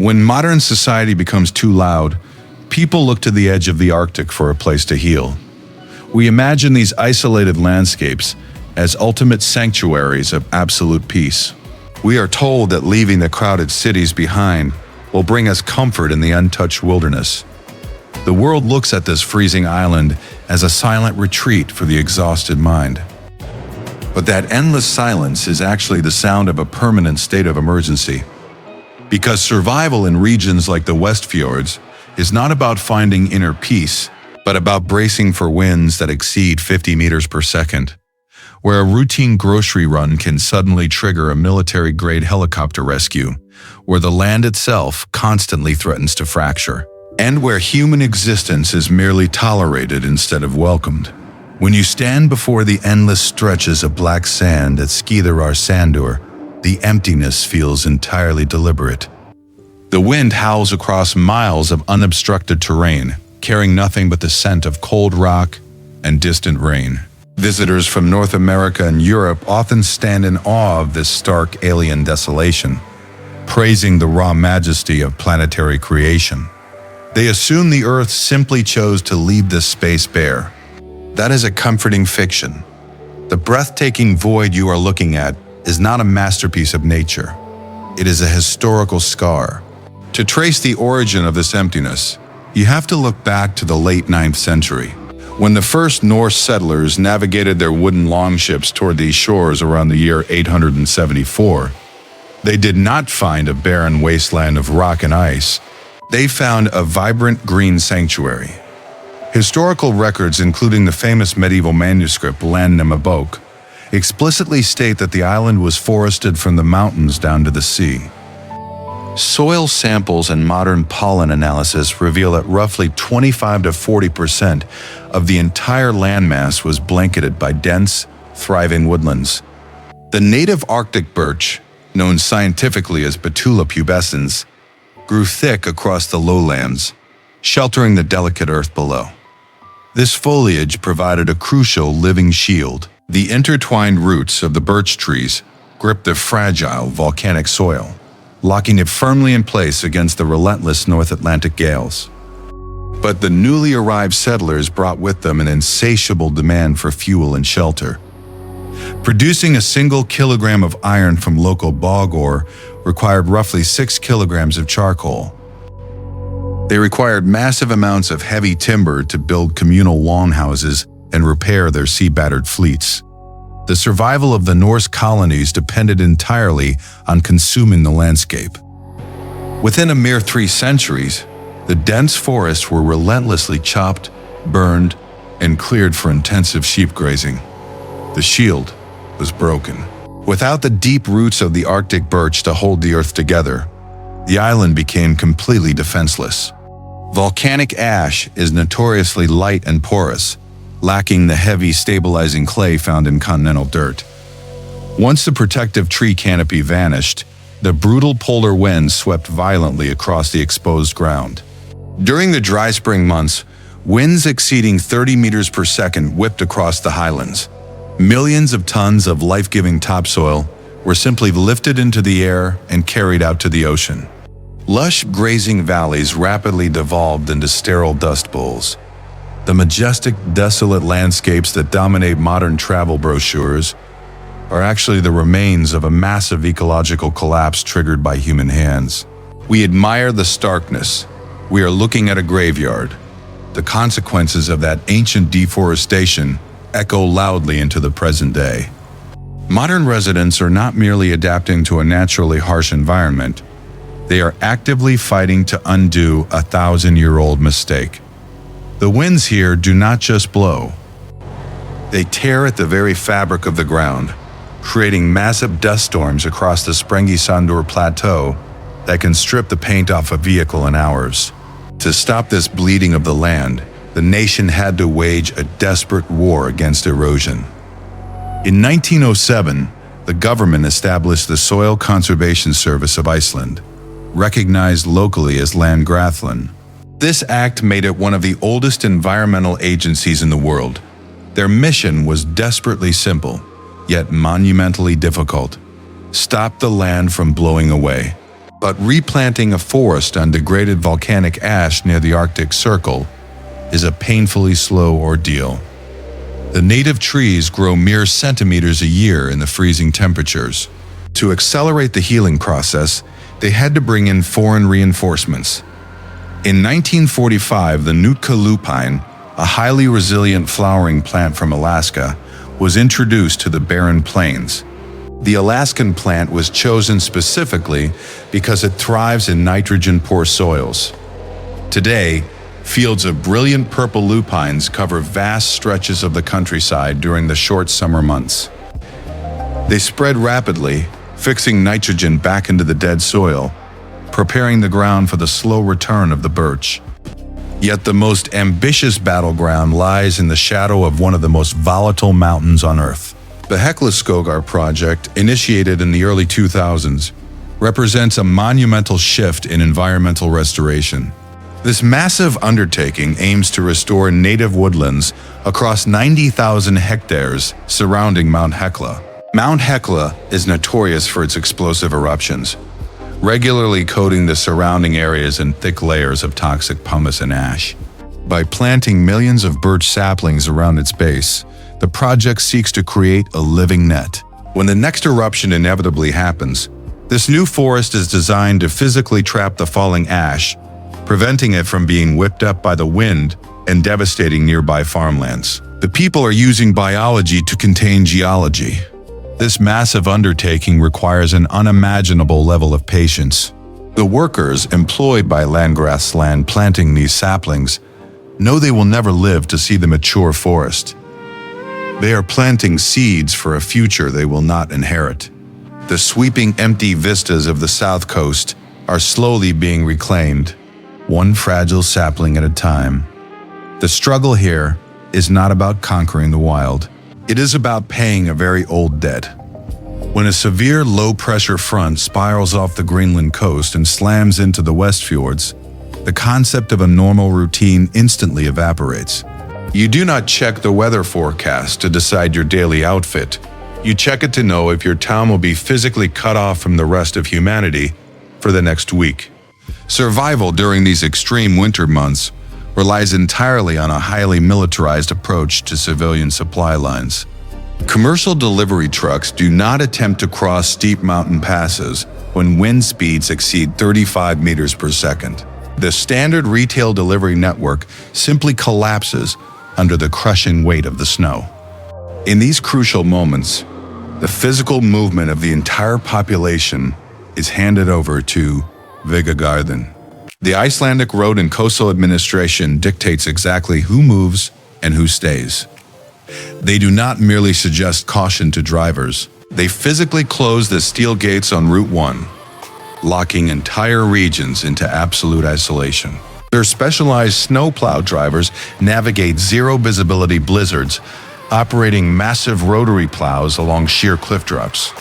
When modern society becomes too loud, people look to the edge of the Arctic for a place to heal. We imagine these isolated landscapes as ultimate sanctuaries of absolute peace. We are told that leaving the crowded cities behind will bring us comfort in the untouched wilderness. The world looks at this freezing island as a silent retreat for the exhausted mind. But that endless silence is actually the sound of a permanent state of emergency. Because survival in regions like the West Fjords is not about finding inner peace, but about bracing for winds that exceed 50 meters per second, where a routine grocery run can suddenly trigger a military-grade helicopter rescue, where the land itself constantly threatens to fracture, and where human existence is merely tolerated instead of welcomed. When you stand before the endless stretches of black sand at Skíðar Sandur, the emptiness feels entirely deliberate. The wind howls across miles of unobstructed terrain, carrying nothing but the scent of cold rock and distant rain. Visitors from North America and Europe often stand in awe of this stark alien desolation, praising the raw majesty of planetary creation. They assume the Earth simply chose to leave this space bare. That is a comforting fiction. The breathtaking void you are looking at is not a masterpiece of nature. It is a historical scar. To trace the origin of this emptiness, you have to look back to the late 9th century, when the first Norse settlers navigated their wooden longships toward these shores around the year 874. They did not find a barren wasteland of rock and ice. They found a vibrant green sanctuary. Historical records, including the famous medieval manuscript Landnámabók, explicitly state that the island was forested from the mountains down to the sea. Soil samples and modern pollen analysis reveal that roughly 25 to 40% of the entire landmass was blanketed by dense, thriving woodlands. The native Arctic birch, known scientifically as Betula pubescens, grew thick across the lowlands, sheltering the delicate earth below. This foliage provided a crucial living shield. The intertwined roots of the birch trees gripped the fragile volcanic soil, locking it firmly in place against the relentless North Atlantic gales. But the newly arrived settlers brought with them an insatiable demand for fuel and shelter. Producing a single kilogram of iron from local bog ore required roughly 6 kilograms of charcoal. They required massive amounts of heavy timber to build communal longhouses and repair their sea-battered fleets. The survival of the Norse colonies depended entirely on consuming the landscape. Within a mere 3 centuries, the dense forests were relentlessly chopped, burned, and cleared for intensive sheep grazing. The shield was broken. Without the deep roots of the Arctic birch to hold the earth together, the island became completely defenseless. Volcanic ash is notoriously light and porous, lacking the heavy stabilizing clay found in continental dirt. Once the protective tree canopy vanished, the brutal polar winds swept violently across the exposed ground. During the dry spring months, winds exceeding 30 meters per second whipped across the highlands. Millions of tons of life-giving topsoil were simply lifted into the air and carried out to the ocean. Lush grazing valleys rapidly devolved into sterile dust bowls. The majestic, desolate landscapes that dominate modern travel brochures are actually the remains of a massive ecological collapse triggered by human hands. We admire the starkness. We are looking at a graveyard. The consequences of that ancient deforestation echo loudly into the present day. Modern residents are not merely adapting to a naturally harsh environment. They are actively fighting to undo a 1,000-year-old mistake. The winds here do not just blow. They tear at the very fabric of the ground, creating massive dust storms across the Sprengisandur Plateau that can strip the paint off a vehicle in hours. To stop this bleeding of the land, the nation had to wage a desperate war against erosion. In 1907, the government established the Soil Conservation Service of Iceland, recognized locally as Landgræðslan. This act made it one of the oldest environmental agencies in the world. Their mission was desperately simple, yet monumentally difficult: stop the land from blowing away. But replanting a forest on degraded volcanic ash near the Arctic Circle is a painfully slow ordeal. The native trees grow mere centimeters a year in the freezing temperatures. To accelerate the healing process, they had to bring in foreign reinforcements. In 1945, the Nootka lupine, a highly resilient flowering plant from Alaska, was introduced to the barren plains. The Alaskan plant was chosen specifically because it thrives in nitrogen-poor soils. Today, fields of brilliant purple lupines cover vast stretches of the countryside during the short summer months. They spread rapidly, fixing nitrogen back into the dead soil, preparing the ground for the slow return of the birch. Yet the most ambitious battleground lies in the shadow of one of the most volatile mountains on Earth. The Hekla project, initiated in the early 2000s, represents a monumental shift in environmental restoration. This massive undertaking aims to restore native woodlands across 90,000 hectares surrounding Mount Hekla. Mount Hekla is notorious for its explosive eruptions, regularly coating the surrounding areas in thick layers of toxic pumice and ash. By planting millions of birch saplings around its base, the project seeks to create a living net. When the next eruption inevitably happens, this new forest is designed to physically trap the falling ash, preventing it from being whipped up by the wind and devastating nearby farmlands. The people are using biology to contain geology. This massive undertaking requires an unimaginable level of patience. The workers employed by Landgrassland planting these saplings know they will never live to see the mature forest. They are planting seeds for a future they will not inherit. The sweeping empty vistas of the South Coast are slowly being reclaimed, one fragile sapling at a time. The struggle here is not about conquering the wild. It is about paying a very old debt. When a severe low-pressure front spirals off the Greenland coast and slams into the West Fjords, the concept of a normal routine instantly evaporates. You do not check the weather forecast to decide your daily outfit. You check it to know if your town will be physically cut off from the rest of humanity for the next week. Survival during these extreme winter months relies entirely on a highly militarized approach to civilian supply lines. Commercial delivery trucks do not attempt to cross steep mountain passes when wind speeds exceed 35 meters per second. The standard retail delivery network simply collapses under the crushing weight of the snow. In these crucial moments, the physical movement of the entire population is handed over to Vegagarden. The Icelandic Road and Coastal Administration dictates exactly who moves and who stays. They do not merely suggest caution to drivers. They physically close the steel gates on Route 1, locking entire regions into absolute isolation. Their specialized snowplow drivers navigate zero-visibility blizzards, operating massive rotary plows along sheer cliff drops.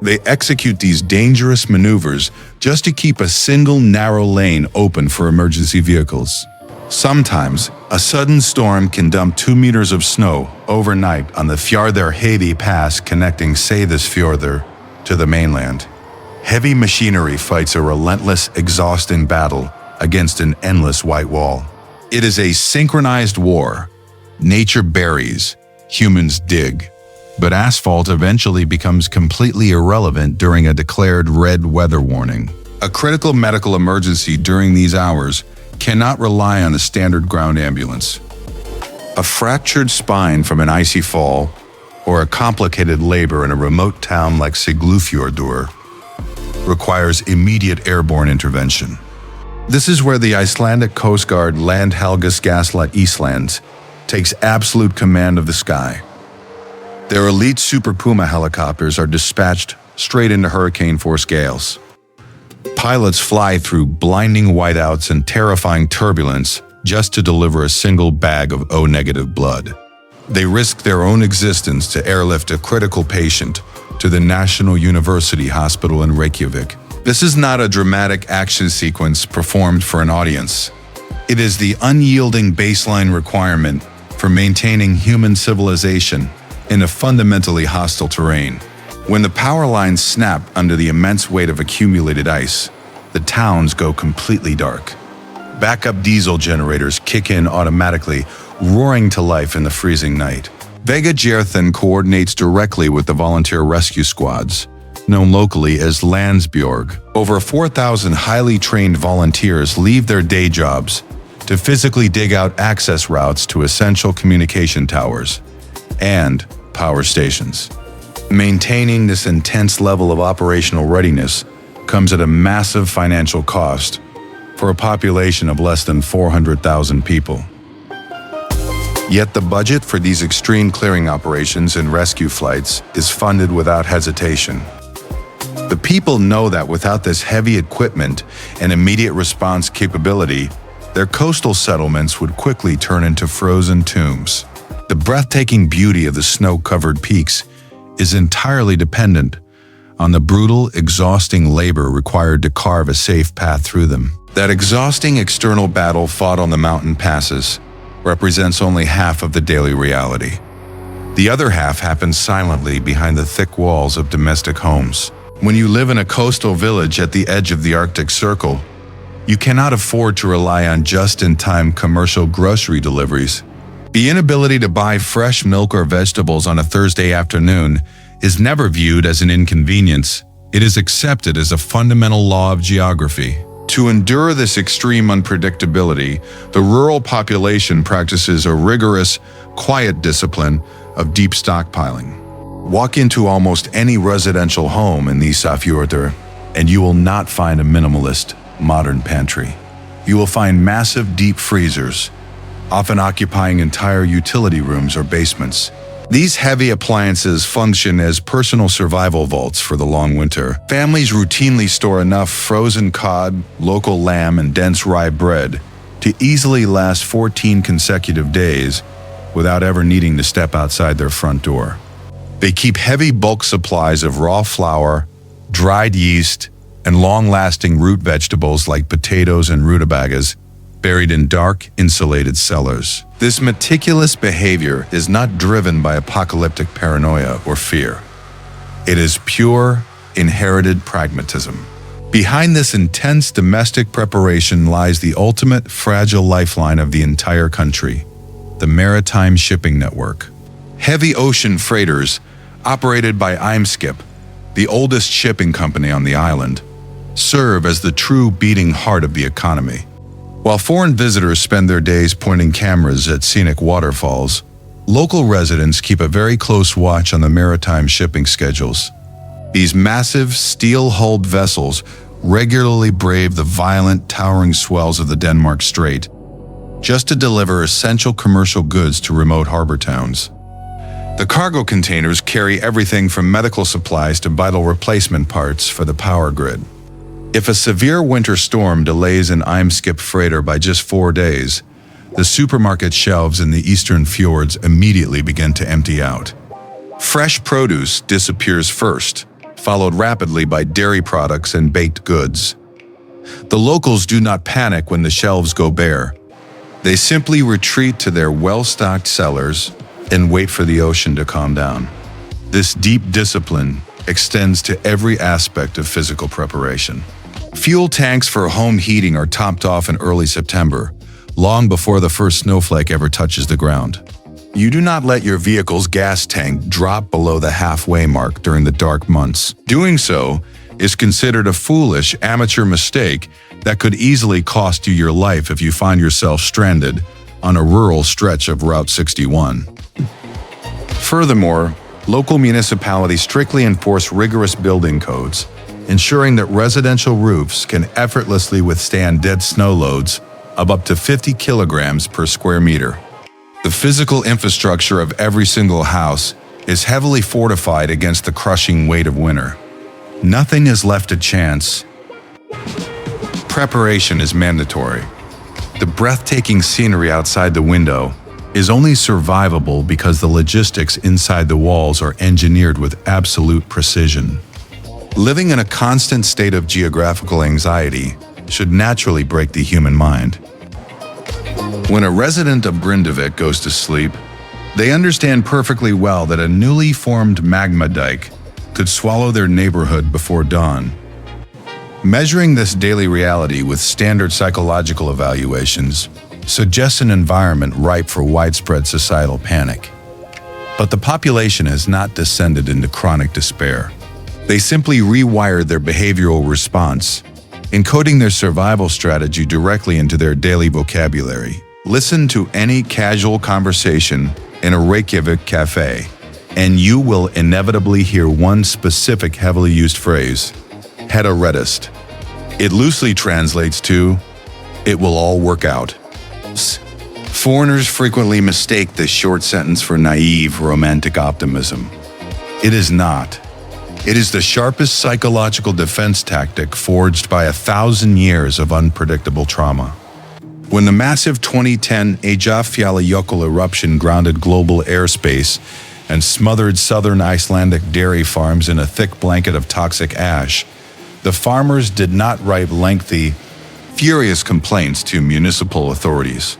They execute these dangerous maneuvers just to keep a single narrow lane open for emergency vehicles. Sometimes, a sudden storm can dump 2 meters of snow overnight on the Fjarðarheiði Pass connecting Seyðisfjörður to the mainland. Heavy machinery fights a relentless, exhausting battle against an endless white wall. It is a synchronized war. Nature buries, humans dig. But asphalt eventually becomes completely irrelevant during a declared red weather warning. A critical medical emergency during these hours cannot rely on a standard ground ambulance. A fractured spine from an icy fall, or a complicated labor in a remote town like Siglufjordur, requires immediate airborne intervention. This is where the Icelandic Coast Guard Landhelgisgæsla Íslands takes absolute command of the sky. Their elite Super Puma helicopters are dispatched straight into hurricane-force gales. Pilots fly through blinding whiteouts and terrifying turbulence just to deliver a single bag of O-negative blood. They risk their own existence to airlift a critical patient to the National University Hospital in Reykjavik. This is not a dramatic action sequence performed for an audience. It is the unyielding baseline requirement for maintaining human civilization in a fundamentally hostile terrain. When the power lines snap under the immense weight of accumulated ice, the towns go completely dark. Backup diesel generators kick in automatically, roaring to life in the freezing night. Vega Gjerthen coordinates directly with the volunteer rescue squads, known locally as Landsbjorg. Over 4,000 highly trained volunteers leave their day jobs to physically dig out access routes to essential communication towers and power stations. Maintaining this intense level of operational readiness comes at a massive financial cost for a population of less than 400,000 people. Yet the budget for these extreme clearing operations and rescue flights is funded without hesitation. The people know that without this heavy equipment and immediate response capability, their coastal settlements would quickly turn into frozen tombs. The breathtaking beauty of the snow-covered peaks is entirely dependent on the brutal, exhausting labor required to carve a safe path through them. That exhausting external battle fought on the mountain passes represents only half of the daily reality. The other half happens silently behind the thick walls of domestic homes. When you live in a coastal village at the edge of the Arctic Circle, you cannot afford to rely on just-in-time commercial grocery deliveries. The inability to buy fresh milk or vegetables on a Thursday afternoon is never viewed as an inconvenience. It is accepted as a fundamental law of geography. To endure this extreme unpredictability, the rural population practices a rigorous, quiet discipline of deep stockpiling. Walk into almost any residential home in Ísafjörður, and you will not find a minimalist, modern pantry. You will find massive deep freezers, often occupying entire utility rooms or basements. These heavy appliances function as personal survival vaults for the long winter. Families routinely store enough frozen cod, local lamb, and dense rye bread to easily last 14 consecutive days without ever needing to step outside their front door. They keep heavy bulk supplies of raw flour, dried yeast, and long-lasting root vegetables like potatoes and rutabagas buried in dark, insulated cellars. This meticulous behavior is not driven by apocalyptic paranoia or fear. It is pure, inherited pragmatism. Behind this intense domestic preparation lies the ultimate fragile lifeline of the entire country, the maritime shipping network. Heavy ocean freighters, operated by Eimskip, the oldest shipping company on the island, serve as the true beating heart of the economy. While foreign visitors spend their days pointing cameras at scenic waterfalls, local residents keep a very close watch on the maritime shipping schedules. These massive, steel-hulled vessels regularly brave the violent, towering swells of the Denmark Strait just to deliver essential commercial goods to remote harbor towns. The cargo containers carry everything from medical supplies to vital replacement parts for the power grid. If a severe winter storm delays an Eimskip freighter by just 4 days, the supermarket shelves in the eastern fjords immediately begin to empty out. Fresh produce disappears first, followed rapidly by dairy products and baked goods. The locals do not panic when the shelves go bare. They simply retreat to their well-stocked cellars and wait for the ocean to calm down. This deep discipline extends to every aspect of physical preparation. Fuel tanks for home heating are topped off in early September, long before the first snowflake ever touches the ground. You do not let your vehicle's gas tank drop below the halfway mark during the dark months. Doing so is considered a foolish amateur mistake that could easily cost you your life if you find yourself stranded on a rural stretch of Route 61. Furthermore, local municipalities strictly enforce rigorous building codes, ensuring that residential roofs can effortlessly withstand dead snow loads of up to 50 kilograms per square meter. The physical infrastructure of every single house is heavily fortified against the crushing weight of winter. Nothing is left to chance. Preparation is mandatory. The breathtaking scenery outside the window is only survivable because the logistics inside the walls are engineered with absolute precision. Living in a constant state of geographical anxiety should naturally break the human mind. When a resident of Grindavik goes to sleep, they understand perfectly well that a newly formed magma dike could swallow their neighborhood before dawn. Measuring this daily reality with standard psychological evaluations suggests an environment ripe for widespread societal panic. But the population has not descended into chronic despair. They simply rewired their behavioral response, encoding their survival strategy directly into their daily vocabulary. Listen to any casual conversation in a Reykjavik cafe, and you will inevitably hear one specific heavily used phrase, Þetta reddast. It loosely translates to, "It will all work out." Foreigners frequently mistake this short sentence for naive, romantic optimism. It is not. It is the sharpest psychological defense tactic forged by 1,000 years of unpredictable trauma. When the massive 2010 Eyjafjallajökull eruption grounded global airspace and smothered southern Icelandic dairy farms in a thick blanket of toxic ash, the farmers did not write lengthy, furious complaints to municipal authorities.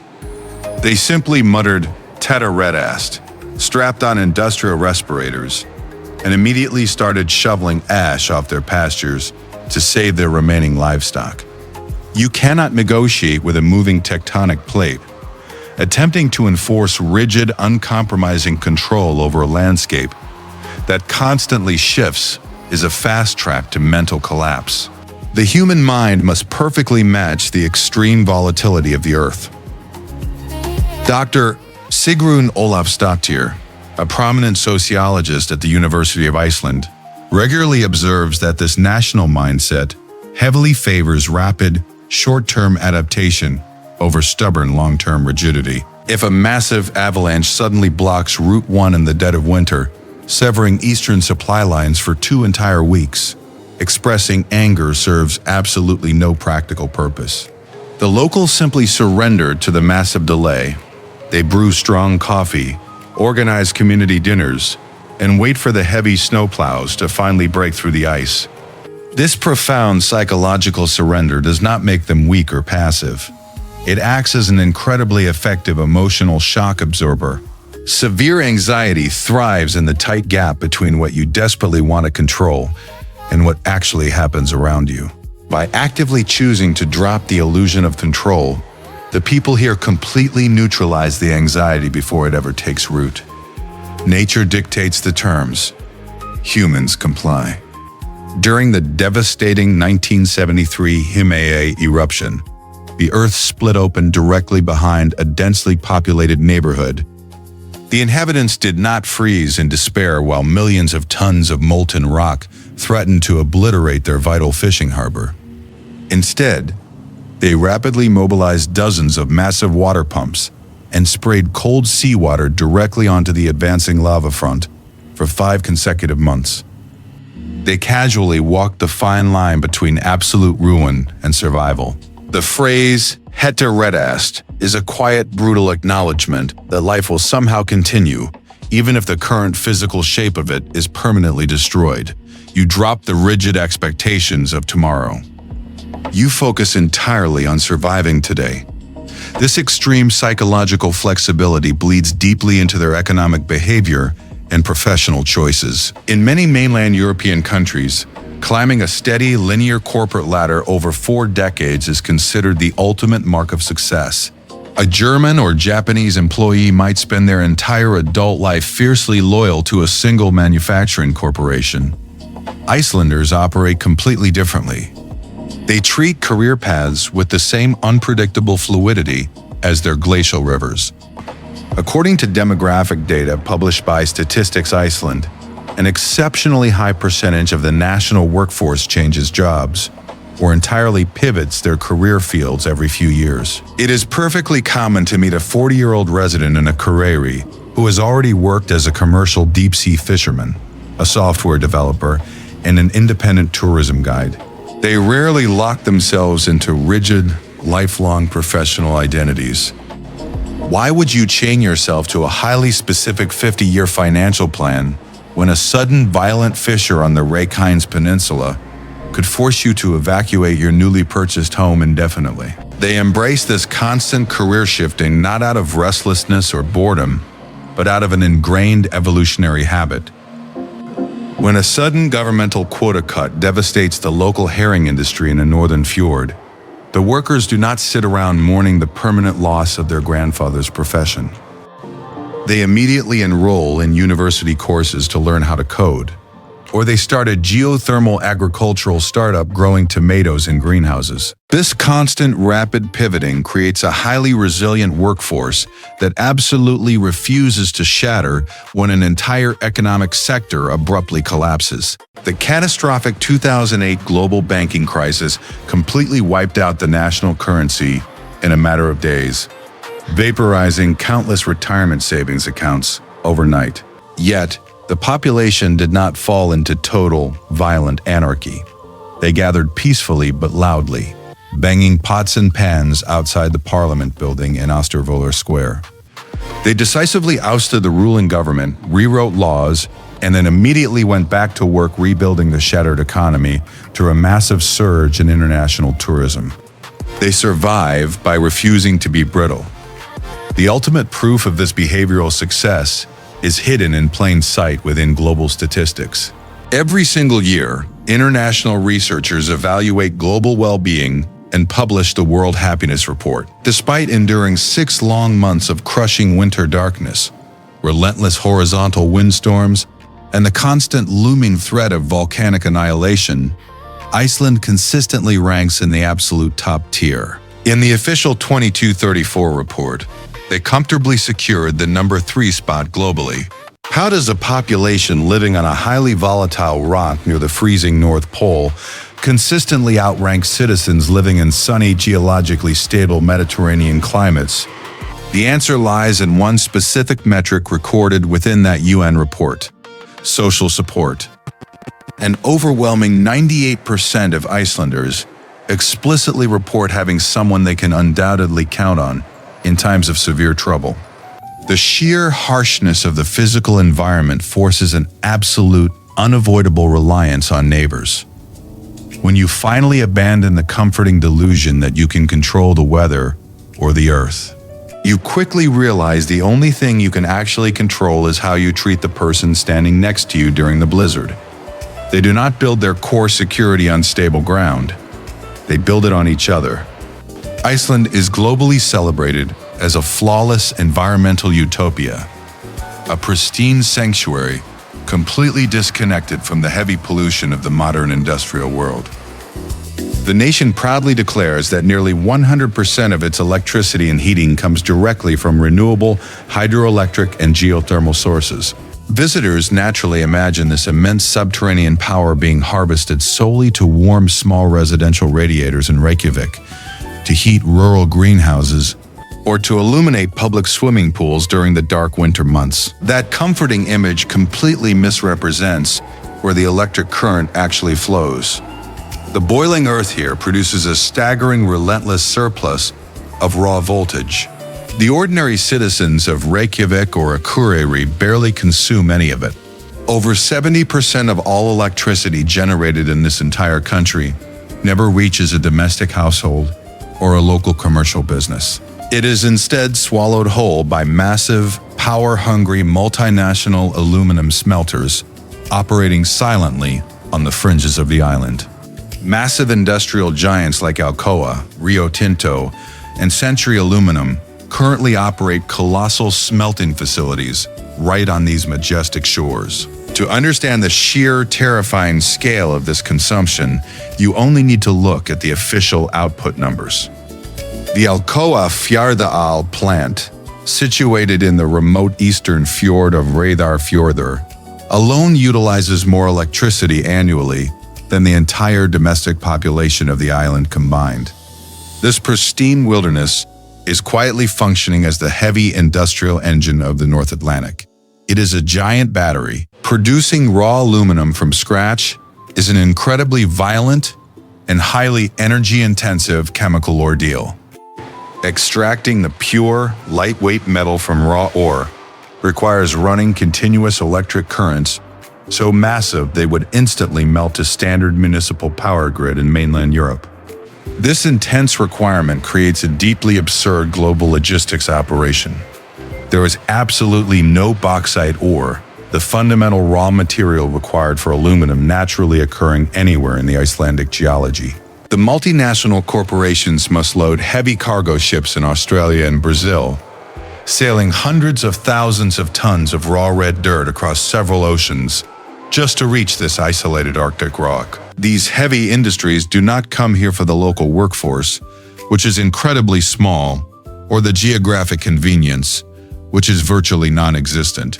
They simply muttered "Þetta reddast," strapped on industrial respirators, and immediately started shoveling ash off their pastures to save their remaining livestock. You cannot negotiate with a moving tectonic plate. Attempting to enforce rigid, uncompromising control over a landscape that constantly shifts is a fast track to mental collapse. The human mind must perfectly match the extreme volatility of the earth. Dr. Sigrún Ólafsdóttir, a prominent sociologist at the University of Iceland, regularly observes that this national mindset heavily favors rapid, short-term adaptation over stubborn long-term rigidity. If a massive avalanche suddenly blocks Route 1 in the dead of winter, severing eastern supply lines for 2 entire weeks, expressing anger serves absolutely no practical purpose. The locals simply surrender to the massive delay. They brew strong coffee, organize community dinners, and wait for the heavy snowplows to finally break through the ice. This profound psychological surrender does not make them weak or passive. It acts as an incredibly effective emotional shock absorber. Severe anxiety thrives in the tight gap between what you desperately want to control and what actually happens around you. By actively choosing to drop the illusion of control, the people here completely neutralize the anxiety before it ever takes root. Nature dictates the terms. Humans comply. During the devastating 1973 Himalaya eruption, the earth split open directly behind a densely populated neighborhood. The inhabitants did not freeze in despair while millions of tons of molten rock threatened to obliterate their vital fishing harbor. Instead, they rapidly mobilized dozens of massive water pumps and sprayed cold seawater directly onto the advancing lava front for 5 consecutive months. They casually walked the fine line between absolute ruin and survival. The phrase "Þetta reddast" is a quiet, brutal acknowledgement that life will somehow continue, even if the current physical shape of it is permanently destroyed. You drop the rigid expectations of tomorrow. You focus entirely on surviving today. This extreme psychological flexibility bleeds deeply into their economic behavior and professional choices. In many mainland European countries, climbing a steady, linear corporate ladder over 4 decades is considered the ultimate mark of success. A German or Japanese employee might spend their entire adult life fiercely loyal to a single manufacturing corporation. Icelanders operate completely differently. They treat career paths with the same unpredictable fluidity as their glacial rivers. According to demographic data published by Statistics Iceland, an exceptionally high percentage of the national workforce changes jobs or entirely pivots their career fields every few years. It is perfectly common to meet a 40-year-old resident in a Akureyri who has already worked as a commercial deep-sea fisherman, a software developer, and an independent tourism guide. They rarely lock themselves into rigid, lifelong professional identities. Why would you chain yourself to a highly specific 50-year financial plan when a sudden violent fissure on the Reykjanes Peninsula could force you to evacuate your newly purchased home indefinitely? They embrace this constant career shifting not out of restlessness or boredom, but out of an ingrained evolutionary habit. When a sudden governmental quota cut devastates the local herring industry in a northern fjord, the workers do not sit around mourning the permanent loss of their grandfather's profession. They immediately enroll in university courses to learn how to code, or they start a geothermal agricultural startup growing tomatoes in greenhouses. This constant rapid pivoting creates a highly resilient workforce that absolutely refuses to shatter when an entire economic sector abruptly collapses. The catastrophic 2008 global banking crisis completely wiped out the national currency in a matter of days, vaporizing countless retirement savings accounts overnight. Yet, the population did not fall into total, violent anarchy. They gathered peacefully but loudly, banging pots and pans outside the Parliament building in Oosterwolder Square. They decisively ousted the ruling government, rewrote laws, and then immediately went back to work rebuilding the shattered economy through a massive surge in international tourism. They survive by refusing to be brittle. The ultimate proof of this behavioral success is hidden in plain sight within global statistics. Every single year, international researchers evaluate global well-being and publish the World Happiness Report. Despite enduring 6 long months of crushing winter darkness, relentless horizontal windstorms, and the constant looming threat of volcanic annihilation, Iceland consistently ranks in the absolute top tier. In the official 2234 report, they comfortably secured the number 3 spot globally. How does a population living on a highly volatile rock near the freezing North Pole consistently outrank citizens living in sunny, geologically stable Mediterranean climates? The answer lies in one specific metric recorded within that UN report: social support. An overwhelming 98% of Icelanders explicitly report having someone they can undoubtedly count on in times of severe trouble. The sheer harshness of the physical environment forces an absolute, unavoidable reliance on neighbors. When you finally abandon the comforting delusion that you can control the weather or the earth, you quickly realize the only thing you can actually control is how you treat the person standing next to you during the blizzard. They do not build their core security on stable ground. They build it on each other. Iceland is globally celebrated as a flawless environmental utopia, a pristine sanctuary completely disconnected from the heavy pollution of the modern industrial world. The nation proudly declares that nearly 100% of its electricity and heating comes directly from renewable hydroelectric and geothermal sources. Visitors naturally imagine this immense subterranean power being harvested solely to warm small residential radiators in Reykjavik, to heat rural greenhouses, or to illuminate public swimming pools during the dark winter months. That comforting image completely misrepresents where the electric current actually flows. The boiling earth here produces a staggering, relentless surplus of raw voltage. The ordinary citizens of Reykjavik or Akureyri barely consume any of it. Over 70% of all electricity generated in this entire country never reaches a domestic household or a local commercial business. It is instead swallowed whole by massive, power-hungry multinational aluminum smelters operating silently on the fringes of the island. Massive industrial giants like Alcoa, Rio Tinto, and Century Aluminum currently operate colossal smelting facilities right on these majestic shores. To understand the sheer, terrifying scale of this consumption, you only need to look at the official output numbers. The Alcoa Fjarðaál plant, situated in the remote eastern fjord of Reyðarfjörður, alone utilizes more electricity annually than the entire domestic population of the island combined. This pristine wilderness is quietly functioning as the heavy industrial engine of the North Atlantic. It is a giant battery. Producing raw aluminum from scratch is an incredibly violent and highly energy-intensive chemical ordeal. Extracting the pure, lightweight metal from raw ore requires running continuous electric currents so massive they would instantly melt a standard municipal power grid in mainland Europe. This intense requirement creates a deeply absurd global logistics operation. There is absolutely no bauxite ore, the fundamental raw material required for aluminum naturally occurring anywhere in the Icelandic geology. The multinational corporations must load heavy cargo ships in Australia and Brazil, sailing hundreds of thousands of tons of raw red dirt across several oceans just to reach this isolated Arctic rock. These heavy industries do not come here for the local workforce, which is incredibly small, or the geographic convenience, which is virtually non-existent.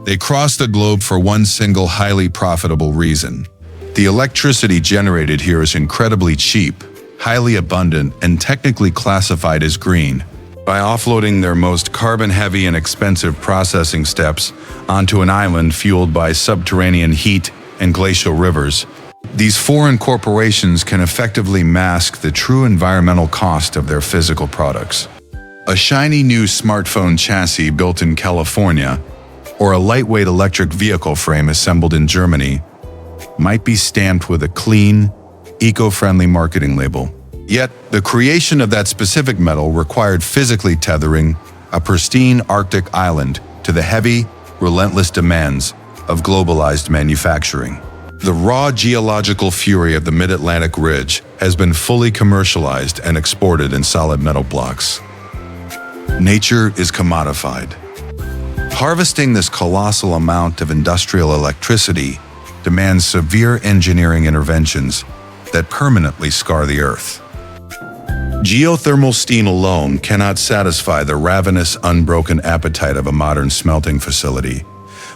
They cross the globe for one single highly profitable reason. The electricity generated here is incredibly cheap, highly abundant, and technically classified as green. By offloading their most carbon-heavy and expensive processing steps onto an island fueled by subterranean heat and glacial rivers, these foreign corporations can effectively mask the true environmental cost of their physical products. A shiny new smartphone chassis built in California, or a lightweight electric vehicle frame assembled in Germany, might be stamped with a clean, eco-friendly marketing label. Yet, the creation of that specific metal required physically tethering a pristine Arctic island to the heavy, relentless demands of globalized manufacturing. The raw geological fury of the Mid-Atlantic Ridge has been fully commercialized and exported in solid metal blocks. Nature is commodified. Harvesting this colossal amount of industrial electricity demands severe engineering interventions that permanently scar the earth. Geothermal steam alone cannot satisfy the ravenous, unbroken appetite of a modern smelting facility,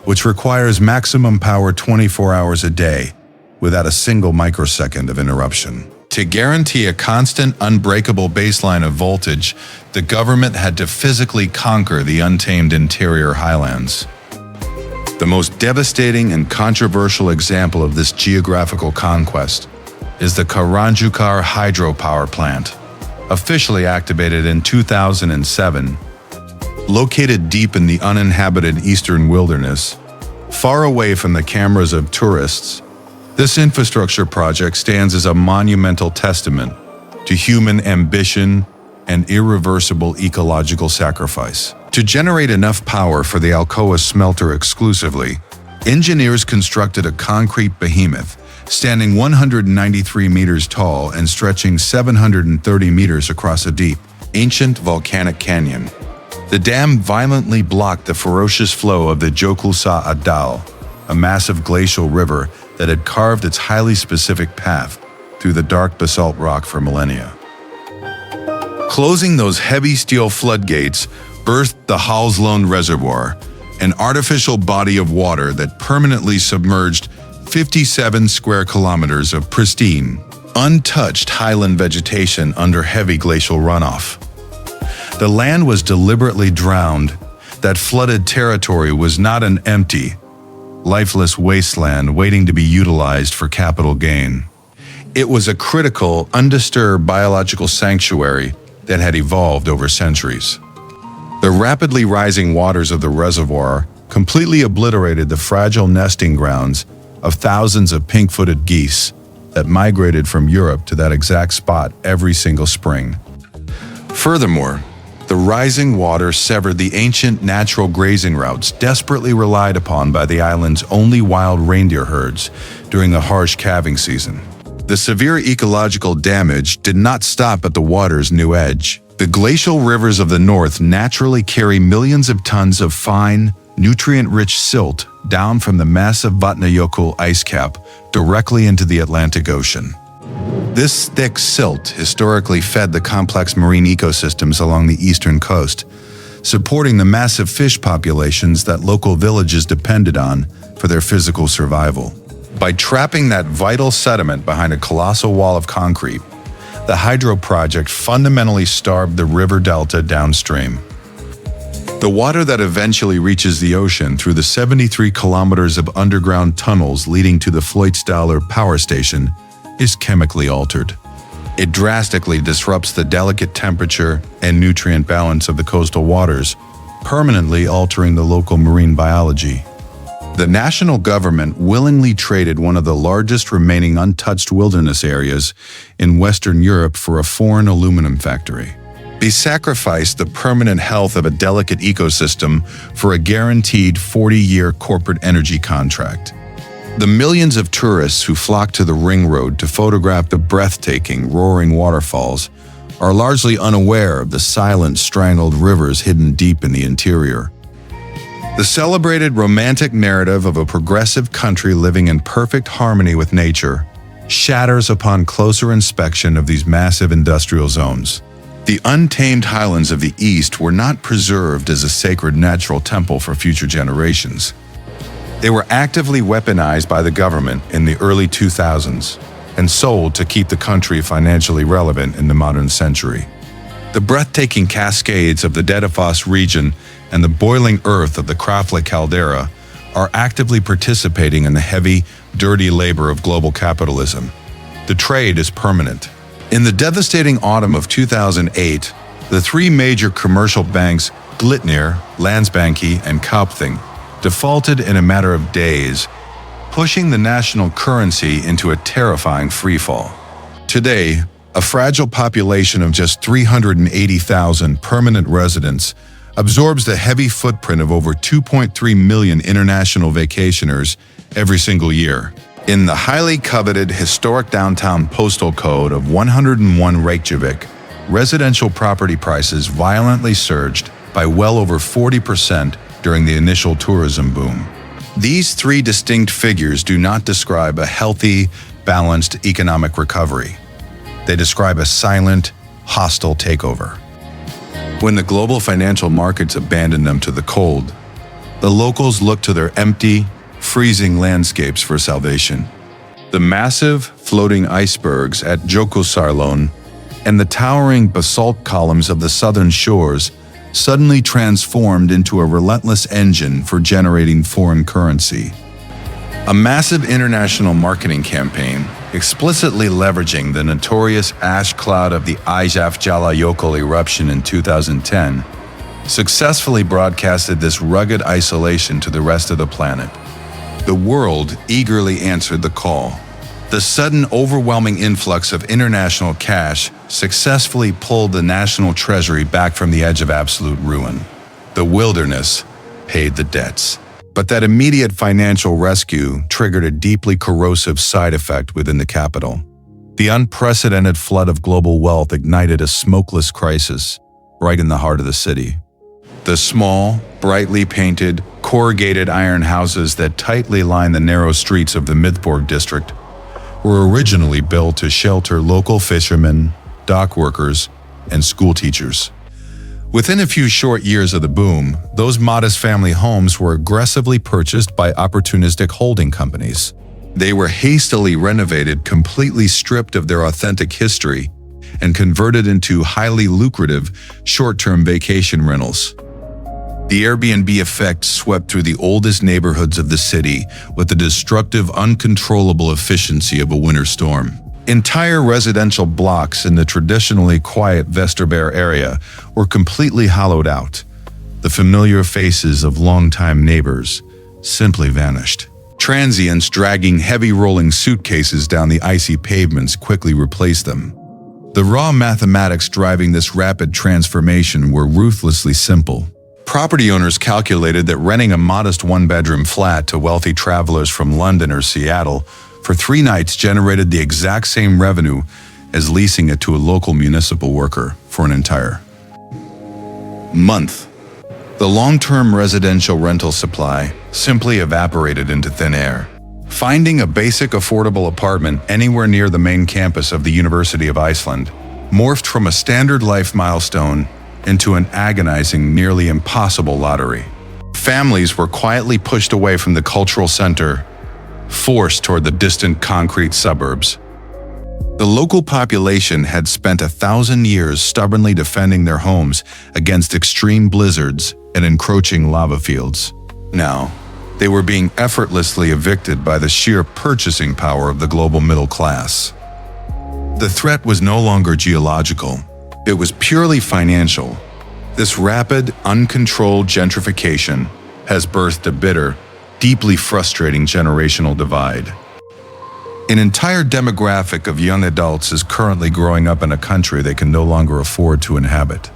which requires maximum power 24 hours a day without a single microsecond of interruption. To guarantee a constant, unbreakable baseline of voltage, the government had to physically conquer the untamed interior highlands. The most devastating and controversial example of this geographical conquest is the Karanjukar hydropower plant, officially activated in 2007. Located deep in the uninhabited eastern wilderness, far away from the cameras of tourists, this infrastructure project stands as a monumental testament to human ambition and irreversible ecological sacrifice. To generate enough power for the Alcoa smelter exclusively, engineers constructed a concrete behemoth standing 193 meters tall and stretching 730 meters across a deep, ancient volcanic canyon. The dam violently blocked the ferocious flow of the Jökulsá Dal, a massive glacial river that had carved its highly specific path through the dark basalt rock for millennia. Closing those heavy steel floodgates birthed the Hallslón Reservoir, an artificial body of water that permanently submerged 57 square kilometers of pristine, untouched highland vegetation under heavy glacial runoff. The land was deliberately drowned. That flooded territory was not an empty, lifeless wasteland waiting to be utilized for capital gain. It was a critical, undisturbed biological sanctuary that had evolved over centuries. The rapidly rising waters of the reservoir completely obliterated the fragile nesting grounds of thousands of pink-footed geese that migrated from Europe to that exact spot every single spring. Furthermore, the rising water severed the ancient natural grazing routes desperately relied upon by the island's only wild reindeer herds during the harsh calving season. The severe ecological damage did not stop at the water's new edge. The glacial rivers of the north naturally carry millions of tons of fine, nutrient-rich silt down from the massive Vatnajökull ice cap directly into the Atlantic Ocean. This thick silt historically fed the complex marine ecosystems along the eastern coast, supporting the massive fish populations that local villages depended on for their physical survival. By trapping that vital sediment behind a colossal wall of concrete, the hydro project fundamentally starved the river delta downstream. The water that eventually reaches the ocean through the 73 kilometers of underground tunnels leading to the Fløjstadalur power station is chemically altered. It drastically disrupts the delicate temperature and nutrient balance of the coastal waters, permanently altering the local marine biology. The national government willingly traded one of the largest remaining untouched wilderness areas in Western Europe for a foreign aluminum factory. They sacrificed the permanent health of a delicate ecosystem for a guaranteed 40-year corporate energy contract. The millions of tourists who flock to the ring road to photograph the breathtaking, roaring waterfalls are largely unaware of the silent, strangled rivers hidden deep in the interior. The celebrated romantic narrative of a progressive country living in perfect harmony with nature shatters upon closer inspection of these massive industrial zones. The untamed highlands of the East were not preserved as a sacred natural temple for future generations. They were actively weaponized by the government in the early 2000s and sold to keep the country financially relevant in the modern century. The breathtaking cascades of the Deforestation region and the boiling earth of the Krafla caldera are actively participating in the heavy, dirty labor of global capitalism. The trade is permanent. In the devastating autumn of 2008, the three major commercial banks, Glitnir, Landsbanki, and Kaupthing, defaulted in a matter of days, pushing the national currency into a terrifying freefall. Today, a fragile population of just 380,000 permanent residents absorbs the heavy footprint of over 2.3 million international vacationers every single year. In the highly coveted historic downtown postal code of 101 Reykjavik, residential property prices violently surged by well over 40% during the initial tourism boom. These three distinct figures do not describe a healthy, balanced economic recovery. They describe a silent, hostile takeover. When the global financial markets abandon them to the cold, the locals look to their empty, freezing landscapes for salvation. The massive, floating icebergs at Jökulsárlón and the towering basalt columns of the southern shores suddenly transformed into a relentless engine for generating foreign currency. A massive international marketing campaign, explicitly leveraging the notorious ash cloud of the Eyjafjallajökull eruption in 2010, successfully broadcasted this rugged isolation to the rest of the planet. The world eagerly answered the call. The sudden, overwhelming influx of international cash successfully pulled the national treasury back from the edge of absolute ruin. The wilderness paid the debts. But that immediate financial rescue triggered a deeply corrosive side effect within the capital. The unprecedented flood of global wealth ignited a smokeless crisis right in the heart of the city. The small, brightly painted, corrugated iron houses that tightly line the narrow streets of the Miðborg district were originally built to shelter local fishermen, dock workers, and school teachers. Within a few short years of the boom, those modest family homes were aggressively purchased by opportunistic holding companies. They were hastily renovated, completely stripped of their authentic history, and converted into highly lucrative, short-term vacation rentals. The Airbnb effect swept through the oldest neighborhoods of the city with the destructive, uncontrollable efficiency of a winter storm. Entire residential blocks in the traditionally quiet Vesterberg area were completely hollowed out. The familiar faces of longtime neighbors simply vanished. Transients dragging heavy rolling suitcases down the icy pavements quickly replaced them. The raw mathematics driving this rapid transformation were ruthlessly simple. Property owners calculated that renting a modest one-bedroom flat to wealthy travelers from London or Seattle for 3 nights generated the exact same revenue as leasing it to a local municipal worker for an entire month. The long-term residential rental supply simply evaporated into thin air. Finding a basic affordable apartment anywhere near the main campus of the University of Iceland morphed from a standard life milestone into an agonizing, nearly impossible lottery. Families were quietly pushed away from the cultural center, forced toward the distant concrete suburbs. The local population had spent 1,000 years stubbornly defending their homes against extreme blizzards and encroaching lava fields. Now, they were being effortlessly evicted by the sheer purchasing power of the global middle class. The threat was no longer geological. It was purely financial. This rapid, uncontrolled gentrification has birthed a bitter, deeply frustrating generational divide. An entire demographic of young adults is currently growing up in a country they can no longer afford to inhabit.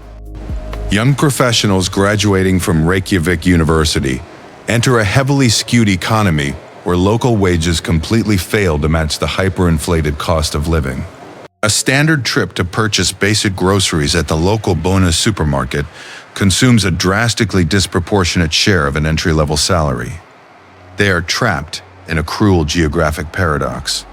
Young professionals graduating from Reykjavik University enter a heavily skewed economy where local wages completely fail to match the hyperinflated cost of living. A standard trip to purchase basic groceries at the local bonus supermarket consumes a drastically disproportionate share of an entry-level salary. They are trapped in a cruel geographic paradox.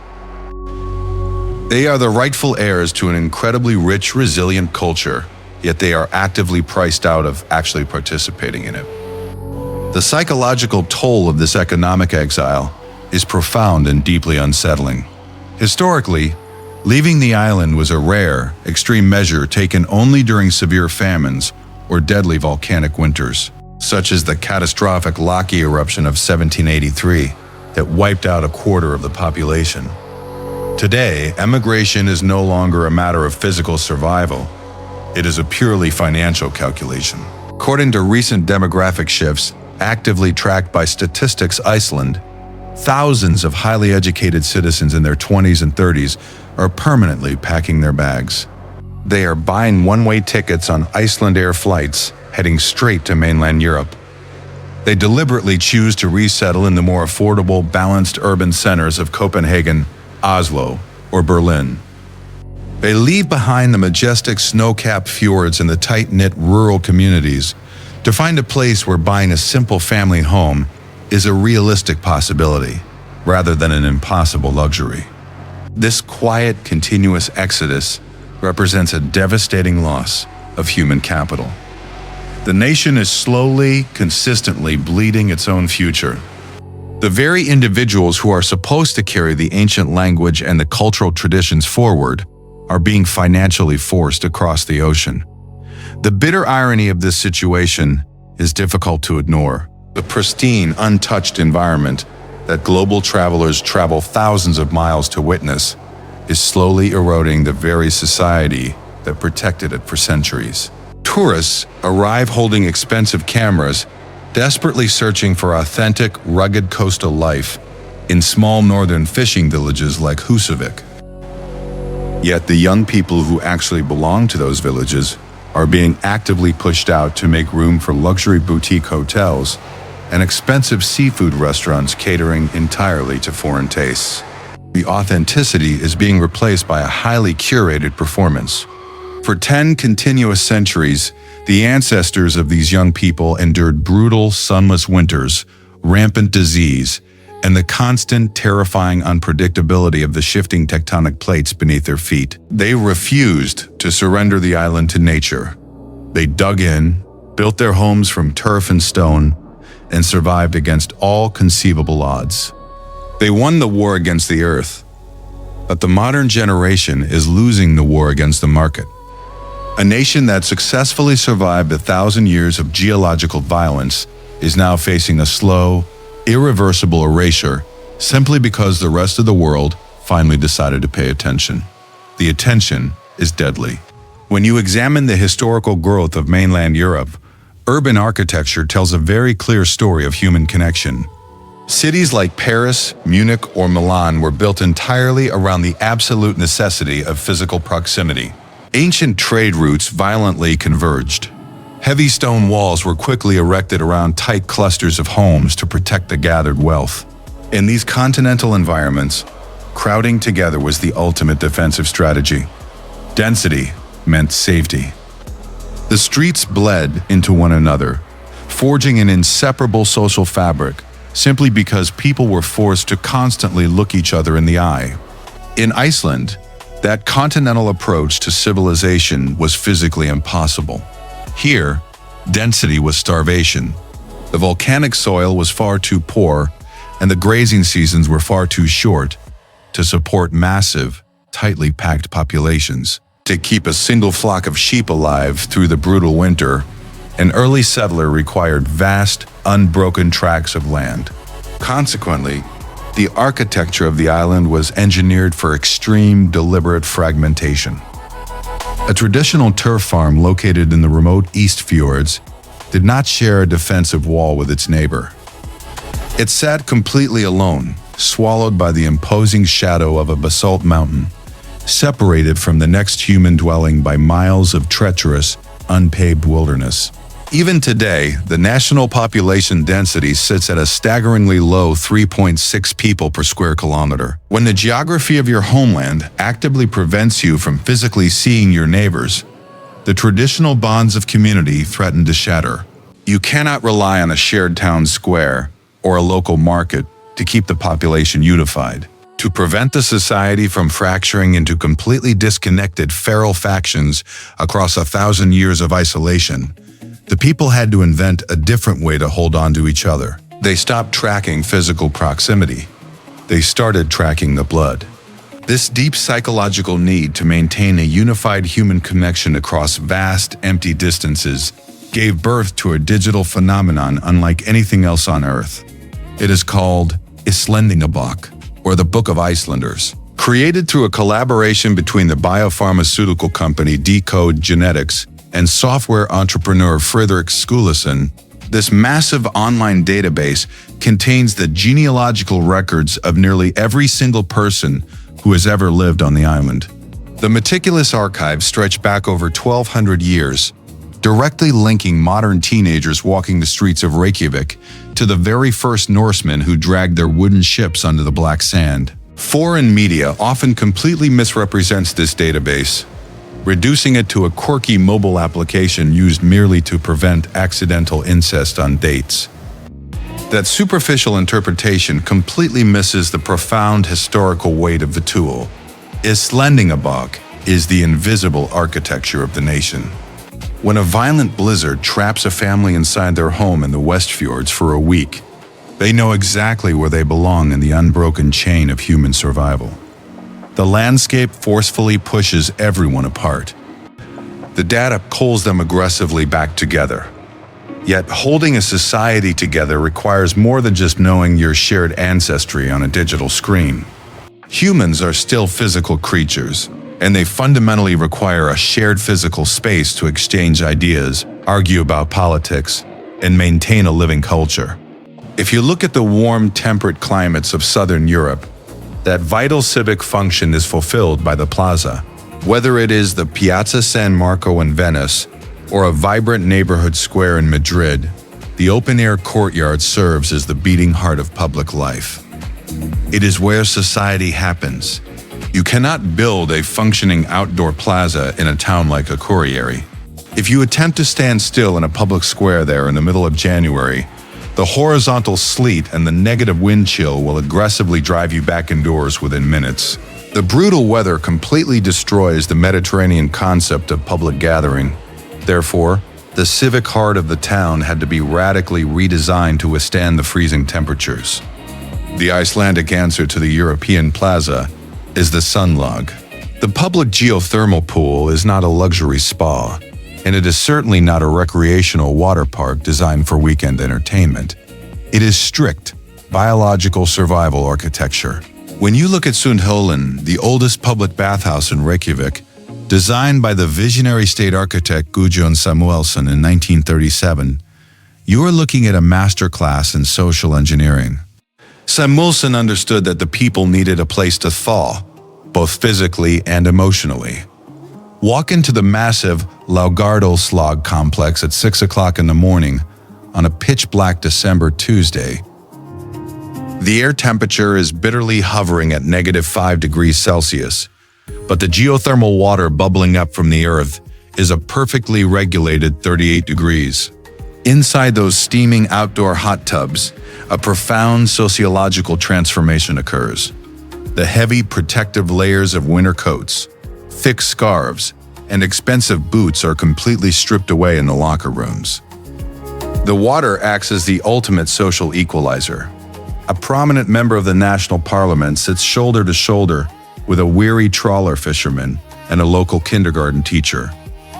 They are the rightful heirs to an incredibly rich, resilient culture, yet they are actively priced out of actually participating in it. The psychological toll of this economic exile is profound and deeply unsettling. Historically, leaving the island was a rare, extreme measure taken only during severe famines or deadly volcanic winters, such as the catastrophic Laki eruption of 1783 that wiped out a quarter of the population. Today, emigration is no longer a matter of physical survival. It is a purely financial calculation. According to recent demographic shifts, actively tracked by Statistics Iceland, thousands of highly educated citizens in their 20s and 30s are permanently packing their bags. They are buying one-way tickets on Iceland Air flights, heading straight to mainland Europe. They deliberately choose to resettle in the more affordable, balanced urban centers of Copenhagen, Oslo, or Berlin. They leave behind the majestic snow-capped fjords and the tight-knit rural communities to find a place where buying a simple family home is a realistic possibility, rather than an impossible luxury. This quiet, continuous exodus represents a devastating loss of human capital. The nation is slowly, consistently bleeding its own future. The very individuals who are supposed to carry the ancient language and the cultural traditions forward are being financially forced across the ocean. The bitter irony of this situation is difficult to ignore. The pristine, untouched environment that global travelers travel thousands of miles to witness is slowly eroding the very society that protected it for centuries. Tourists arrive holding expensive cameras, desperately searching for authentic, rugged coastal life in small northern fishing villages like Husavik. Yet the young people who actually belong to those villages are being actively pushed out to make room for luxury boutique hotels and expensive seafood restaurants catering entirely to foreign tastes. The authenticity is being replaced by a highly curated performance. For 10 continuous centuries, the ancestors of these young people endured brutal, sunless winters, rampant disease, and the constant, terrifying unpredictability of the shifting tectonic plates beneath their feet. They refused to surrender the island to nature. They dug in, built their homes from turf and stone, and survived against all conceivable odds. They won the war against the earth, but the modern generation is losing the war against the market. A nation that successfully survived 1,000 years of geological violence is now facing a slow, irreversible erasure simply because the rest of the world finally decided to pay attention. The attention is deadly. When you examine the historical growth of mainland Europe, urban architecture tells a very clear story of human connection. Cities like Paris, Munich, or Milan were built entirely around the absolute necessity of physical proximity. Ancient trade routes violently converged. Heavy stone walls were quickly erected around tight clusters of homes to protect the gathered wealth. In these continental environments, crowding together was the ultimate defensive strategy. Density meant safety. The streets bled into one another, forging an inseparable social fabric simply because people were forced to constantly look each other in the eye. In Iceland, that continental approach to civilization was physically impossible. Here, density was starvation. The volcanic soil was far too poor, and the grazing seasons were far too short to support massive, tightly packed populations. To keep a single flock of sheep alive through the brutal winter, an early settler required vast, unbroken tracts of land. Consequently, the architecture of the island was engineered for extreme, deliberate fragmentation. A traditional turf farm located in the remote East Fjords did not share a defensive wall with its neighbor. It sat completely alone, swallowed by the imposing shadow of a basalt mountain, separated from the next human dwelling by miles of treacherous, unpaved wilderness. Even today, the national population density sits at a staggeringly low 3.6 people per square kilometer. When the geography of your homeland actively prevents you from physically seeing your neighbors, the traditional bonds of community threaten to shatter. You cannot rely on a shared town square or a local market to keep the population unified. To prevent the society from fracturing into completely disconnected feral factions across 1,000 years of isolation, the people had to invent a different way to hold on to each other. They stopped tracking physical proximity. They started tracking the blood. This deep psychological need to maintain a unified human connection across vast, empty distances gave birth to a digital phenomenon unlike anything else on Earth. It is called Icelandingabok, or the Book of Icelanders. Created through a collaboration between the biopharmaceutical company Decode Genetics and software entrepreneur Friðrik Skúlason, this massive online database contains the genealogical records of nearly every single person who has ever lived on the island. The meticulous archives stretch back over 1,200 years, directly linking modern teenagers walking the streets of Reykjavik to the very first Norsemen who dragged their wooden ships under the black sand. Foreign media often completely misrepresents this database, reducing it to a quirky mobile application used merely to prevent accidental incest on dates. That superficial interpretation completely misses the profound historical weight of the tool. Icelandingabok is the invisible architecture of the nation. When a violent blizzard traps a family inside their home in the West Fjords for a week, they know exactly where they belong in the unbroken chain of human survival. The landscape forcefully pushes everyone apart. The data pulls them aggressively back together. Yet holding a society together requires more than just knowing your shared ancestry on a digital screen. Humans are still physical creatures, and they fundamentally require a shared physical space to exchange ideas, argue about politics, and maintain a living culture. If you look at the warm, temperate climates of Southern Europe, that vital civic function is fulfilled by the plaza. Whether it is the Piazza San Marco in Venice or a vibrant neighborhood square in Madrid, the open-air courtyard serves as the beating heart of public life. It is where society happens. You cannot build a functioning outdoor plaza in a town like Akureyri. If you attempt to stand still in a public square there in the middle of January, the horizontal sleet and the negative wind chill will aggressively drive you back indoors within minutes. The brutal weather completely destroys the Mediterranean concept of public gathering. Therefore, the civic heart of the town had to be radically redesigned to withstand the freezing temperatures. The Icelandic answer to the European plaza is the sunlog. The public geothermal pool is not a luxury spa, and it is certainly not a recreational water park designed for weekend entertainment. It is strict, biological survival architecture. When you look at Sundhólin, the oldest public bathhouse in Reykjavik, designed by the visionary state architect Guðjón Samúelsson in 1937, you are looking at a masterclass in social engineering. Samúelsson understood that the people needed a place to thaw, both physically and emotionally. Walk into the massive Laugardalslag complex at 6 o'clock in the morning on a pitch-black December Tuesday. The air temperature is bitterly hovering at -5 degrees Celsius, but the geothermal water bubbling up from the earth is a perfectly regulated 38 degrees. Inside those steaming outdoor hot tubs, a profound sociological transformation occurs. The heavy protective layers of winter coats, thick scarves, and expensive boots are completely stripped away in the locker rooms. The water acts as the ultimate social equalizer. A prominent member of the national parliament sits shoulder to shoulder with a weary trawler fisherman and a local kindergarten teacher.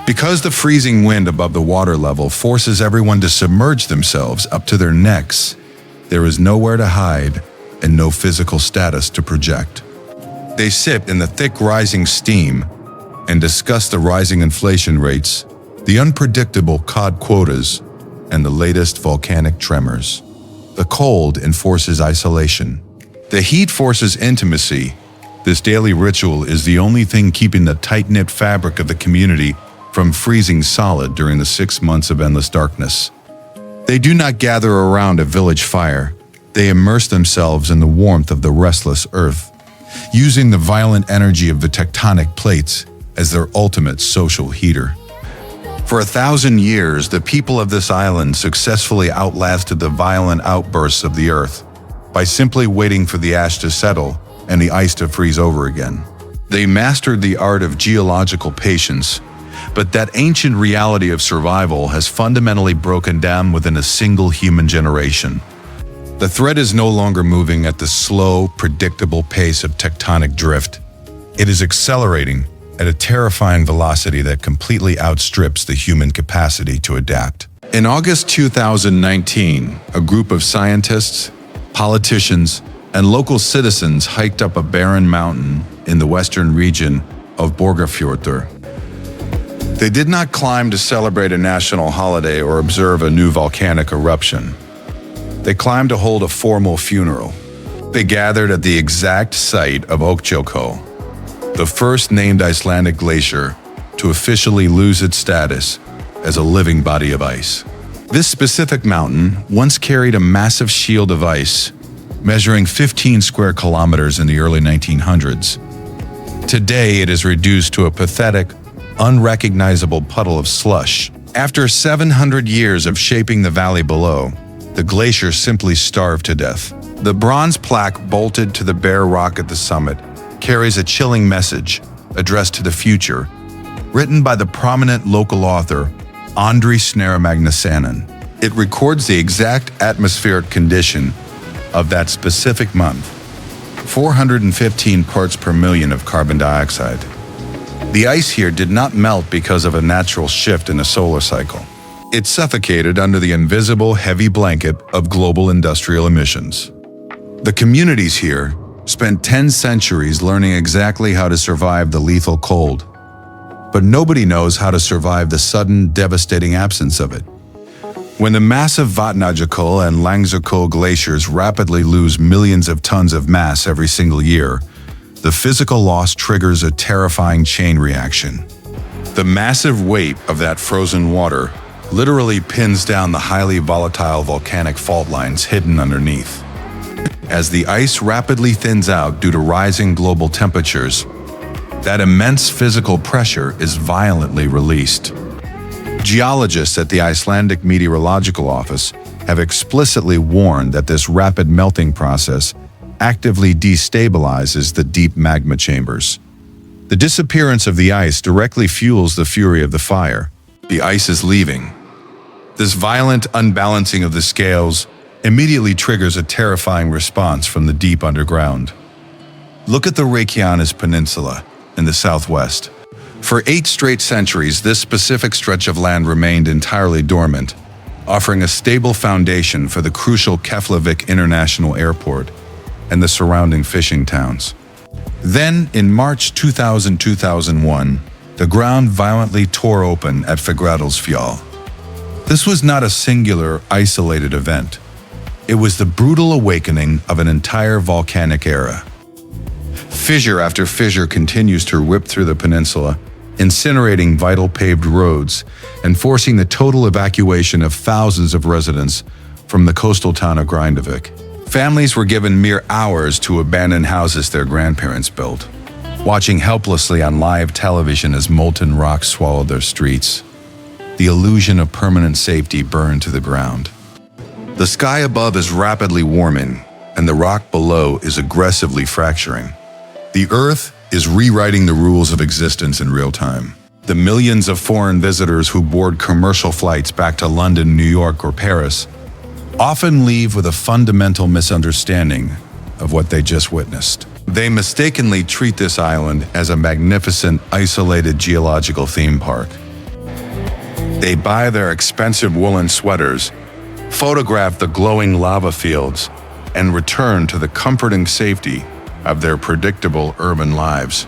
Because the freezing wind above the water level forces everyone to submerge themselves up to their necks, there is nowhere to hide and no physical status to project. They sit in the thick rising steam and discuss the rising inflation rates, the unpredictable cod quotas, and the latest volcanic tremors. The cold enforces isolation. The heat forces intimacy. This daily ritual is the only thing keeping the tight-knit fabric of the community from freezing solid during the 6 months of endless darkness. They do not gather around a village fire. They immerse themselves in the warmth of the restless earth, using the violent energy of the tectonic plates as their ultimate social heater. For 1,000 years, the people of this island successfully outlasted the violent outbursts of the earth by simply waiting for the ash to settle and the ice to freeze over again. They mastered the art of geological patience, but that ancient reality of survival has fundamentally broken down within a single human generation. The thread is no longer moving at the slow, predictable pace of tectonic drift. It is accelerating at a terrifying velocity that completely outstrips the human capacity to adapt. In August 2019, a group of scientists, politicians, and local citizens hiked up a barren mountain in the western region of Borgarfjörður. They did not climb to celebrate a national holiday or observe a new volcanic eruption. They climbed to hold a formal funeral. They gathered at the exact site of Öxjökull, the first named Icelandic glacier to officially lose its status as a living body of ice. This specific mountain once carried a massive shield of ice, measuring 15 square kilometers in the early 1900s. Today, it is reduced to a pathetic, unrecognizable puddle of slush. After 700 years of shaping the valley below, the glacier simply starved to death. The bronze plaque bolted to the bare rock at the summit carries a chilling message addressed to the future, written by the prominent local author Andri Snæra Magnusson. It records the exact atmospheric condition of that specific month, 415 parts per million of carbon dioxide. The ice here did not melt because of a natural shift in the solar cycle. It suffocated under the invisible heavy blanket of global industrial emissions. The communities here spent 10 centuries learning exactly how to survive the lethal cold, but nobody knows how to survive the sudden, devastating absence of it. When the massive Vatnajökull and Langsjökull glaciers rapidly lose millions of tons of mass every single year, the physical loss triggers a terrifying chain reaction. The massive weight of that frozen water literally pins down the highly volatile volcanic fault lines hidden underneath. As the ice rapidly thins out due to rising global temperatures, that immense physical pressure is violently released. Geologists at the Icelandic Meteorological Office have explicitly warned that this rapid melting process actively destabilizes the deep magma chambers. The disappearance of the ice directly fuels the fury of the fire. The ice is leaving. This violent unbalancing of the scales immediately triggers a terrifying response from the deep underground. Look at the Reykjanes Peninsula in the southwest. For 8 straight centuries, this specific stretch of land remained entirely dormant, offering a stable foundation for the crucial Keflavik International Airport and the surrounding fishing towns. Then, in March 2001, the ground violently tore open at Fagradalsfjall. This was not a singular, isolated event. It was the brutal awakening of an entire volcanic era. Fissure after fissure continues to rip through the peninsula, incinerating vital paved roads and forcing the total evacuation of thousands of residents from the coastal town of Grindavik. Families were given mere hours to abandon houses their grandparents built, watching helplessly on live television as molten rock swallowed their streets. The illusion of permanent safety burned to the ground. The sky above is rapidly warming, and the rock below is aggressively fracturing. The Earth is rewriting the rules of existence in real time. The millions of foreign visitors who board commercial flights back to London, New York, or Paris often leave with a fundamental misunderstanding of what they just witnessed. They mistakenly treat this island as a magnificent, isolated geological theme park. They buy their expensive woolen sweaters, photograph the glowing lava fields, and return to the comforting safety of their predictable urban lives.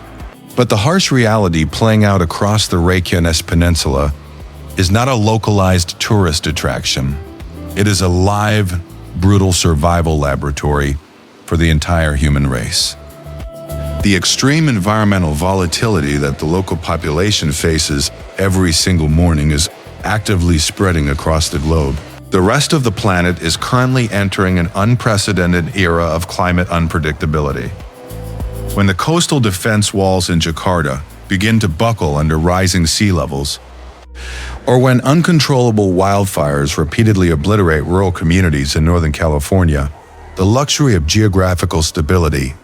But the harsh reality playing out across the Reykjanes Peninsula is not a localized tourist attraction. It is a live, brutal survival laboratory for the entire human race. The extreme environmental volatility that the local population faces every single morning is actively spreading across the globe. The rest of the planet is currently entering an unprecedented era of climate unpredictability. When the coastal defense walls in Jakarta begin to buckle under rising sea levels, or when uncontrollable wildfires repeatedly obliterate rural communities in Northern California, the luxury of geographical stability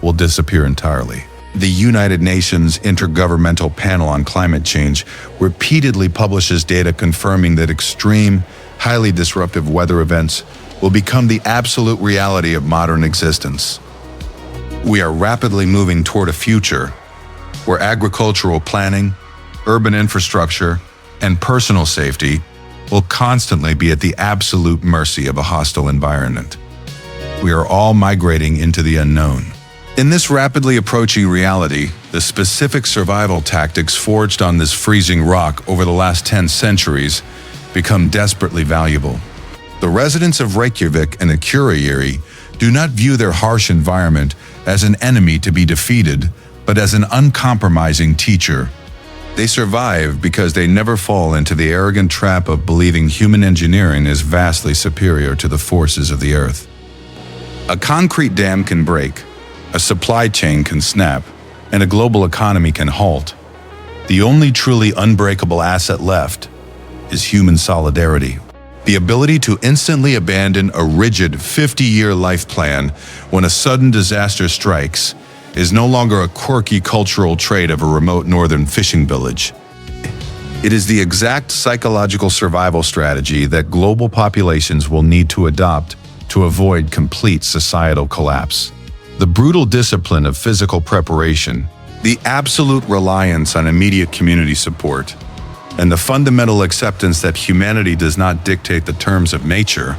will disappear entirely. The United Nations Intergovernmental Panel on Climate Change repeatedly publishes data confirming that extreme, highly disruptive weather events will become the absolute reality of modern existence. We are rapidly moving toward a future where agricultural planning, urban infrastructure, and personal safety will constantly be at the absolute mercy of a hostile environment. We are all migrating into the unknown. In this rapidly approaching reality, the specific survival tactics forged on this freezing rock over the last 10 centuries become desperately valuable. The residents of Reykjavik and Akureyri do not view their harsh environment as an enemy to be defeated, but as an uncompromising teacher. They survive because they never fall into the arrogant trap of believing human engineering is vastly superior to the forces of the earth. A concrete dam can break, a supply chain can snap, and a global economy can halt. The only truly unbreakable asset left is human solidarity. The ability to instantly abandon a rigid 50-year life plan when a sudden disaster strikes is no longer a quirky cultural trait of a remote northern fishing village. It is the exact psychological survival strategy that global populations will need to adopt to avoid complete societal collapse. The brutal discipline of physical preparation, the absolute reliance on immediate community support, and the fundamental acceptance that humanity does not dictate the terms of nature,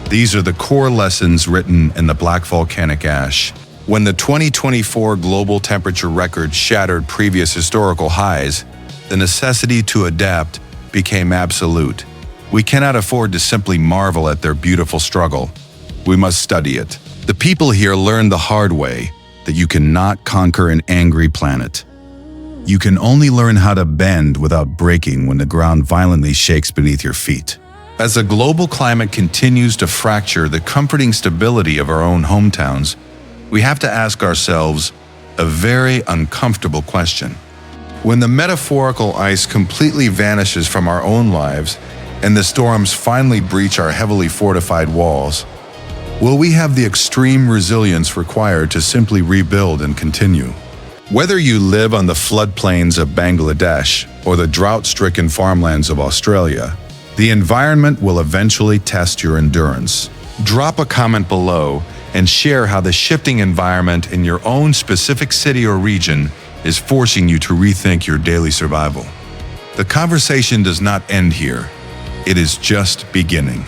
these are the core lessons written in the black volcanic ash. When the 2024 global temperature record shattered previous historical highs, the necessity to adapt became absolute. We cannot afford to simply marvel at their beautiful struggle. We must study it. The people here learned the hard way that you cannot conquer an angry planet. You can only learn how to bend without breaking when the ground violently shakes beneath your feet. As the global climate continues to fracture the comforting stability of our own hometowns, we have to ask ourselves a very uncomfortable question. When the metaphorical ice completely vanishes from our own lives and the storms finally breach our heavily fortified walls, will we have the extreme resilience required to simply rebuild and continue? Whether you live on the floodplains of Bangladesh or the drought-stricken farmlands of Australia, the environment will eventually test your endurance. Drop a comment below and share how the shifting environment in your own specific city or region is forcing you to rethink your daily survival. The conversation does not end here. It is just beginning.